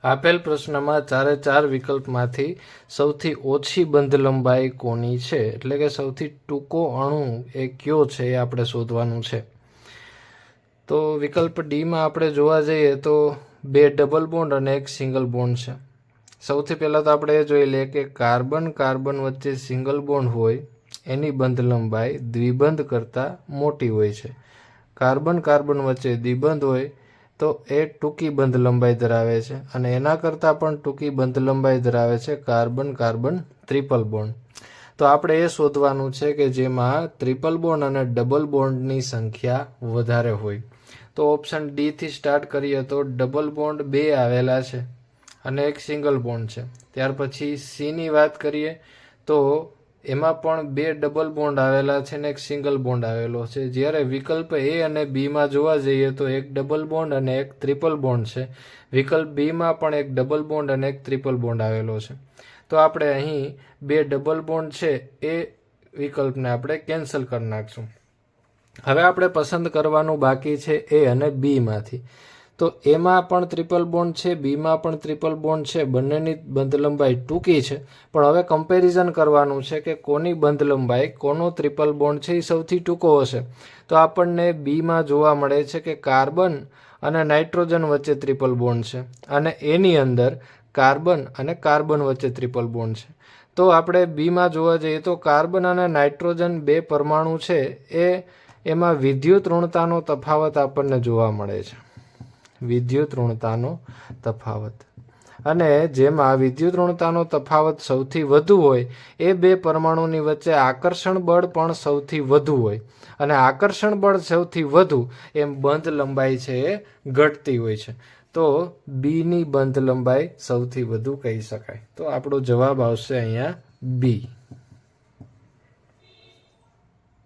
આપેલ પ્રશ્નમાં 4 વિકલ્પમાંથી સૌથી ઓછી બંધ લંબાઈ કોની છે, એટલે કે સૌથી ટૂંકો અણુ એ કયો છે એ આપણે શોધવાનું છે. તો વિકલ્પ ડીમાં આપણે જોવા જઈએ તો 2 ડબલ બોન્ડ અને 1 સિંગલ બોન્ડ છે. સૌથી પહેલાં તો આપણે એ જોઈ લઈએ કે કાર્બન કાર્બન વચ્ચે સિંગલ બોન્ડ હોય એની બંધ લંબાઈ દ્વિબંધ કરતાં મોટી હોય છે. કાર્બન કાર્બન વચ્ચે દ્વિબંધ હોય તો એ ટૂંકી બંધ લંબાઈ ધરાવે છે અને એના કરતાં પણ ટૂંકી બંધ લંબાઈ ધરાવે છે કાર્બન કાર્બન ટ્રિપલ બોન્ડ. તો આપણે એ શોધવાનું છે કે જેમાં ટ્રિપલ બોન્ડ અને ડબલ બોન્ડની સંખ્યા વધારે હોય. તો ઓપ્શન ડી થી સ્ટાર્ટ કરીએ તો ડબલ બોન્ડ 2 આવેલા છે અને 1 સિંગલ બોન્ડ છે. ત્યાર પછી સીની વાત કરીએ તો એમાં પણ 2 ડબલ બોન્ડ આવેલા છે અને 1 સિંગલ બોન્ડ આવેલો છે. જ્યારે વિકલ્પ એ અને બીમાં જોવા જઈએ તો 1 ડબલ બોન્ડ અને 1 ટ્રિપલ બોન્ડ છે. વિકલ્પ બીમાં પણ 1 ડબલ બોન્ડ અને 1 ટ્રિપલ બોન્ડ આવેલો છે. તો આપણે અહીં 2 ડબલ બોન્ડ છે એ વિકલ્પને આપણે કેન્સલ કરી નાખશું. હવે આપણે પસંદ કરવાનું બાકી છે એ અને બીમાંથી. તો એમાં પણ ટ્રિપલ બોન્ડ છે, બીમાં પણ ટ્રિપલ બોન્ડ છે, બંનેની બંધ લંબાઈ ટૂંકી છે. પણ હવે કમ્પેરિઝન કરવાનું છે કે કોની બંધ લંબાઈ, કોનો ટ્રિપલ બોન્ડ છે એ સૌથી ટૂંકો હશે. તો આપણને બીમાં જોવા મળે છે કે કાર્બન અને નાઇટ્રોજન વચ્ચે ટ્રિપલ બોન્ડ છે અને એની અંદર કાર્બન અને કાર્બન વચ્ચે ટ્રિપલ બોન્ડ છે. તો આપણે બીમાં જોવા જઈએ તો કાર્બન અને નાઇટ્રોજન 2 પરમાણુ છે એમાં વિદ્યુત ઋણતાનો તફાવત આપણને જોવા મળે છે. વિદ્યુત ઋણતાનો તફાવત, અને જેમાં વિદ્યુત ઋણતાનો તફાવત સૌથી વધુ હોય એ 2 પરમાણુની વચ્ચે આકર્ષણ બળ પણ સૌથી વધુ હોય અને આકર્ષણ બળ સૌથી વધુ એમ બંધ લંબાઈ છે એ ઘટતી હોય છે. તો બીની બંધ લંબાઈ સૌથી વધુ કહી શકાય. તો આપણો જવાબ આવશે અહીંયા બી.